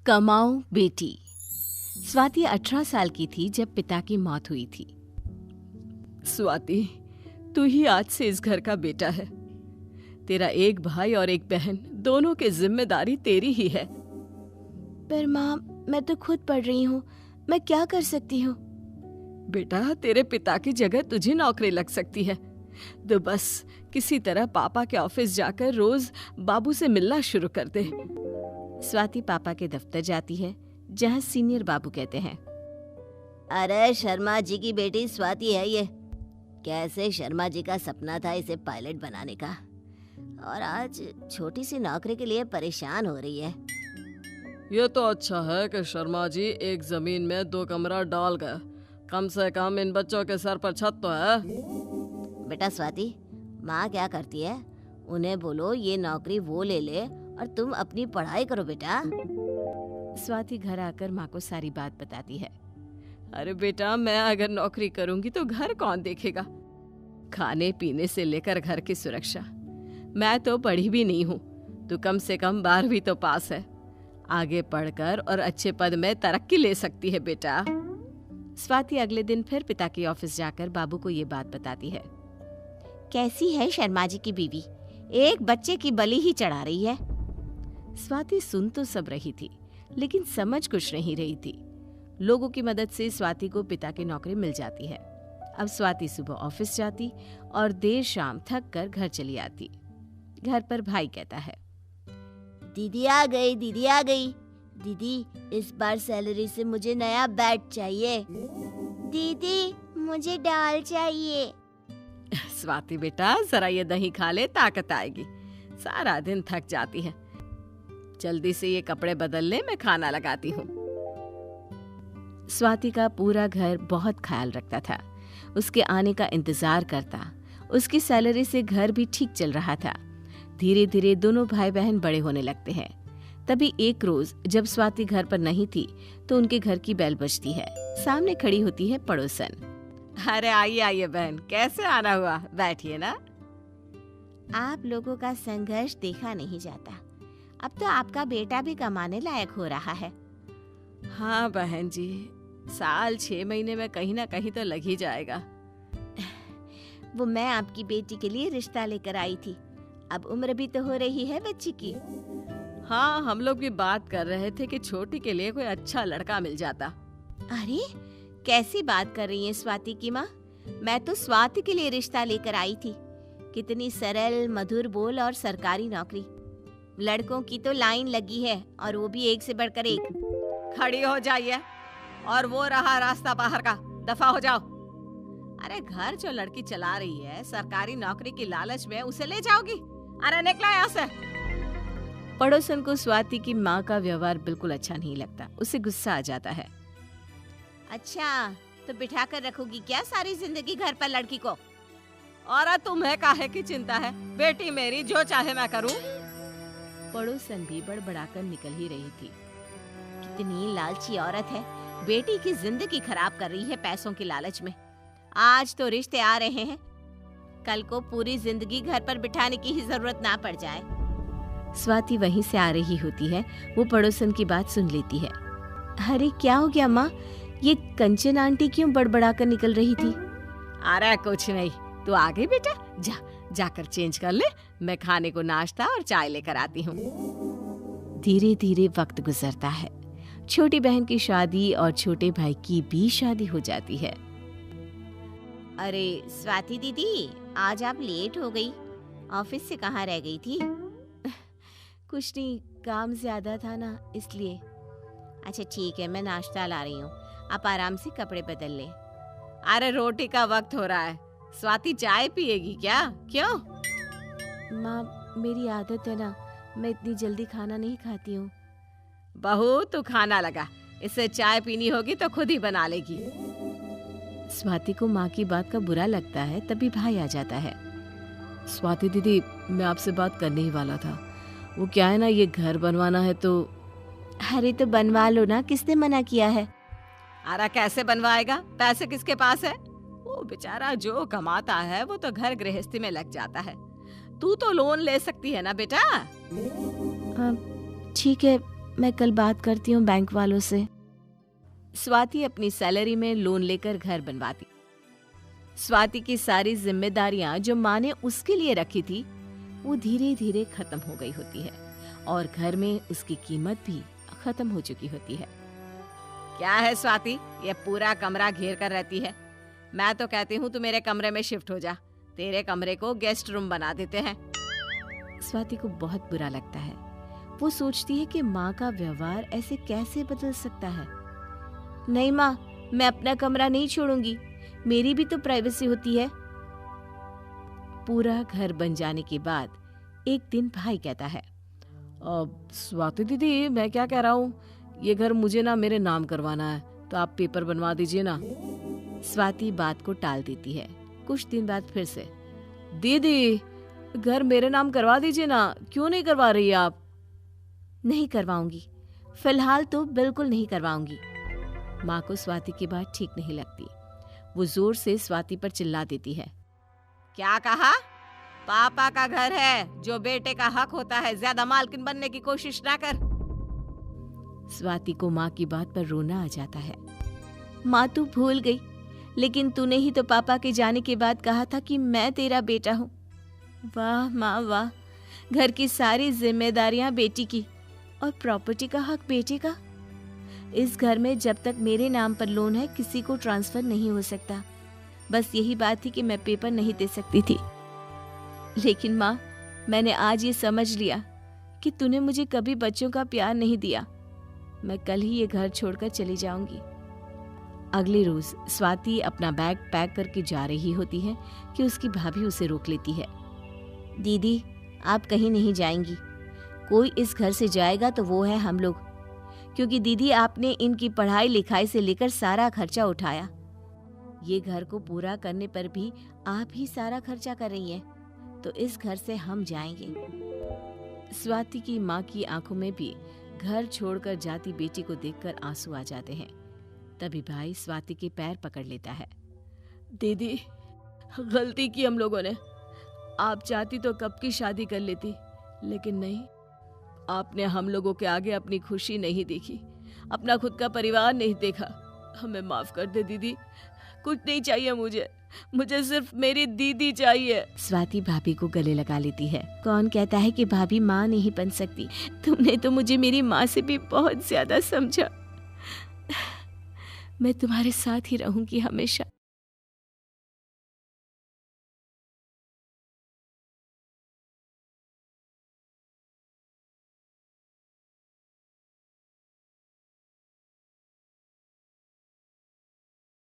कमाओ बेटी। स्वाति 18 साल की थी जब पिता की मौत हुई थी। स्वाति, तू ही आज से इस घर का बेटा है। तेरा एक भाई और एक बहन, दोनों की जिम्मेदारी तेरी ही है। पर माँ, मैं तो खुद पढ़ रही हूँ, मैं क्या कर सकती हूँ? बेटा, तेरे पिता की जगह तुझे नौकरी लग सकती है। तो बस किसी तरह पापा के ऑफिस जाकर रोज बाबू से मिलना शुरू कर दे। स्वाति पापा के दफ्तर जाती है, जहाँ सीनियर बाबू कहते हैं, अरे शर्मा जी की बेटी स्वाति है ये। कैसे शर्मा जी का सपना था इसे पायलट बनाने का, और आज छोटी सी नौकरी के लिए परेशान हो रही है। ये तो अच्छा है कि शर्मा जी एक जमीन में 2 कमरा डाल गए। कम से कम इन बच्चों के सर पर छत तो है। बेटा स्वाति, माँ क्या करती है, उन्हें बोलो ये नौकरी वो ले ले और तुम अपनी पढ़ाई करो बेटा। स्वाति घर आकर माँ को सारी बात बताती है। अरे बेटा, मैं अगर नौकरी करूंगी तो घर कौन देखेगा? खाने पीने से लेकर घर की सुरक्षा। मैं तो पढ़ी भी नहीं हूँ, तो कम से कम 12वीं तो पास है। आगे पढ़कर और अच्छे पद में तरक्की ले सकती है बेटा। स्वाति अगले दिन फिर पिता के ऑफिस जाकर बाबू को ये बात बताती है। कैसी है शर्मा जी की बीवी, एक बच्चे की बलि ही चढ़ा रही है। स्वाति सुन तो सब रही थी, लेकिन समझ कुछ नहीं रही थी। लोगों की मदद से स्वाति को पिता की नौकरी मिल जाती है। अब स्वाति सुबह ऑफिस जाती और देर शाम थक कर घर चली आती। घर पर भाई कहता है, दीदी आ गई, दीदी आ गई। दीदी, इस बार सैलरी से मुझे नया बैट चाहिए। दीदी, मुझे दाल चाहिए। स्वाति बेटा, जरा ये दही खा ले, ताकत आएगी। सारा दिन थक जाती है। जल्दी से ये कपड़े बदल ले, मैं खाना लगाती हूँ। स्वाति का पूरा घर बहुत ख्याल रखता था, उसके आने का इंतजार करता। उसकी सैलरी से घर भी ठीक चल रहा था। धीरे धीरे दोनों भाई बहन बड़े होने लगते हैं। तभी एक रोज जब स्वाति घर पर नहीं थी तो उनके घर की बेल बजती है। सामने खड़ी होती है पड़ोसन। अरे आइए आइए बहन, कैसे आना हुआ? बैठिए ना। आप लोगों का संघर्ष देखा नहीं जाता। अब तो आपका बेटा भी कमाने लायक हो रहा है। हाँ बहन जी, साल 6 महीने में कहीं ना कहीं तो लग ही जाएगा। वो मैं आपकी बेटी के लिए रिश्ता लेकर आई थी। अब उम्र भी तो हो रही है बच्ची की। हाँ, हम लोग भी बात कर रहे थे कि छोटी के लिए कोई अच्छा लड़का मिल जाता। अरे कैसी बात कर रही है स्वाति की माँ? मैं तो स्वाति के लिए रिश्ता लेकर आई थी। कितनी सरल, मधुर बोल और सरकारी नौकरी। लड़कों की तो लाइन लगी है, और वो भी एक से बढ़कर एक। खड़ी हो जाइए, और वो रहा रास्ता बाहर का, दफा हो जाओ। अरे घर जो लड़की चला रही है, सरकारी नौकरी की लालच में उसे ले जाओगी? अरे निकला यहाँ से। पड़ोसन को स्वाति की माँ का व्यवहार बिल्कुल अच्छा नहीं लगता। उसे गुस्सा आ जाता है। अच्छा, तो बिठा कर रखोगी क्या सारी जिंदगी घर पर लड़की को? और तुम्हें काहे की चिंता है? बेटी मेरी, जो चाहे मैं करूं। पड़ोसन भी बड़बड़ाकर निकल ही रही थी। कितनी लालची औरत है, बेटी की जिंदगी खराब कर रही है पैसों की लालच में। आज तो रिश्ते आ रहे हैं, कल को पूरी जिंदगी घर पर बिठाने की ही जरूरत ना पड़ जाए। स्वाति वहीं से आ रही होती है। वो पड़ोसन की बात सुन लेती है। अरे क्या हो गया माँ, ये कंचन आंटी क्यों बड़बड़ाकर निकल रही थी? अरे कुछ नहीं, तू आ गई बेटा, जाकर चेंज कर ले। मैं खाने को नाश्ता और चाय लेकर आती हूँ। धीरे धीरे वक्त गुजरता है। छोटी बहन की शादी और छोटे भाई की भी शादी हो जाती है। अरे स्वाति दीदी, आज आप लेट हो गई। ऑफिस से कहाँ रह गई थी? कुछ नहीं, काम ज्यादा था ना, इसलिए। अच्छा ठीक है, मैं नाश्ता ला रही हूँ, आप आराम से कपड़े बदल ले। अरे रोटी का वक्त हो रहा है। स्वाति चाय पिएगी क्या? क्यों? माँ, मेरी आदत है ना, मैं इतनी जल्दी खाना नहीं खाती हूँ। बहू, तू खाना लगा, इसे चाय पीनी होगी तो खुद ही बना लेगी। स्वाति को माँ की बात का बुरा लगता है। तभी भाई आ जाता है। स्वाति दीदी, मैं आपसे बात करने ही वाला था। वो क्या है ना, ये घर बनवाना है तो। अरे तो बनवा लो ना, किसने मना किया है? अरे कैसे बनवाएगा? पैसे किसके पास है? वो बेचारा जो कमाता है वो तो घर गृहस्थी में लग जाता है। तू तो लोन ले सकती है ना बेटा। ठीक है, मैं कल बात करती हूँ बैंक वालों से। स्वाति अपनी सैलरी में लोन लेकर घर बनवाती। स्वाति की सारी जिम्मेदारियां जो माँ ने उसके लिए रखी थी वो धीरे धीरे खत्म हो गई होती है और घर में उसकी कीमत भी खत्म हो चुकी होती है। क्या है स्वाति, ये पूरा कमरा घेर कर रहती है? मैं तो कहती हूँ तू मेरे कमरे में शिफ्ट हो जा, तेरे कमरे को गेस्ट रूम बना देते हैं। स्वाति को बहुत बुरा लगता है। वो सोचती है कि माँ का व्यवहार ऐसे कैसे बदल सकता है। नहीं माँ, मैं अपना कमरा नहीं छोड़ूंगी, मेरी भी तो प्राइवेसी होती है। पूरा घर बन जाने के बाद एक दिन भाई कहता है, स्वाति दीदी, मैं क्या कह रहा हूँ, ये घर मुझे ना मेरे नाम करवाना है, तो आप पेपर बनवा दीजिए ना। स्वाति बात को टाल देती है। कुछ दिन बाद फिर से, दीदी घर मेरे नाम करवा दीजिए ना, क्यों नहीं करवा रही है आप? नहीं करवाऊंगी, फिलहाल तो बिल्कुल नहीं करवाऊंगी। माँ को स्वाति की बात ठीक नहीं लगती। वो जोर से स्वाति पर चिल्ला देती है, क्या कहा? पापा का घर है, जो बेटे का हक होता है, ज्यादा मालकिन बनने की कोशिश ना कर। स्वाति को माँ की बात पर रोना आ जाता है। माँ तू भूल गई, लेकिन तूने ही तो पापा के जाने के बाद कहा था कि मैं तेरा बेटा हूँ। वाह माँ वाह, घर की सारी जिम्मेदारियां बेटी की और प्रॉपर्टी का हक बेटे का। इस घर में जब तक मेरे नाम पर लोन है किसी को ट्रांसफर नहीं हो सकता। बस यही बात थी कि मैं पेपर नहीं दे सकती थी। लेकिन माँ, मैंने आज ये समझ लिया कि तूने मुझे कभी बच्चों का प्यार नहीं दिया। मैं कल ही ये घर छोड़कर चली जाऊंगी। अगले रोज स्वाति अपना बैग पैक करके जा रही होती है कि उसकी भाभी उसे रोक लेती है। दीदी, आप कहीं नहीं जाएंगी। कोई इस घर से जाएगा तो वो है हम लोग, क्योंकि दीदी आपने इनकी पढ़ाई लिखाई से लेकर सारा खर्चा उठाया। ये घर को पूरा करने पर भी आप ही सारा खर्चा कर रही हैं, तो इस घर से हम जाएंगे। स्वाति की माँ की आंखों में भी घर छोड़कर जाती बेटी को देखकर आंसू आ जाते हैं। तभी भाई स्वाति के पैर पकड़ लेता है। दीदी, गलती की हम लोगों ने। आप चाहती तो कब की शादी कर लेती, लेकिन नहीं, आपने हम लोगों के आगे अपनी खुशी नहीं देखी, अपना खुद का परिवार नहीं देखा। हमें माफ कर दे दीदी, कुछ नहीं चाहिए मुझे सिर्फ मेरी दीदी चाहिए। स्वाति भाभी को गले लगा लेती है। कौन कहता है कि भाभी माँ नहीं बन सकती? तुमने तो मुझे मेरी माँ से भी बहुत ज्यादा समझा। मैं तुम्हारे साथ ही रहूंगी हमेशा।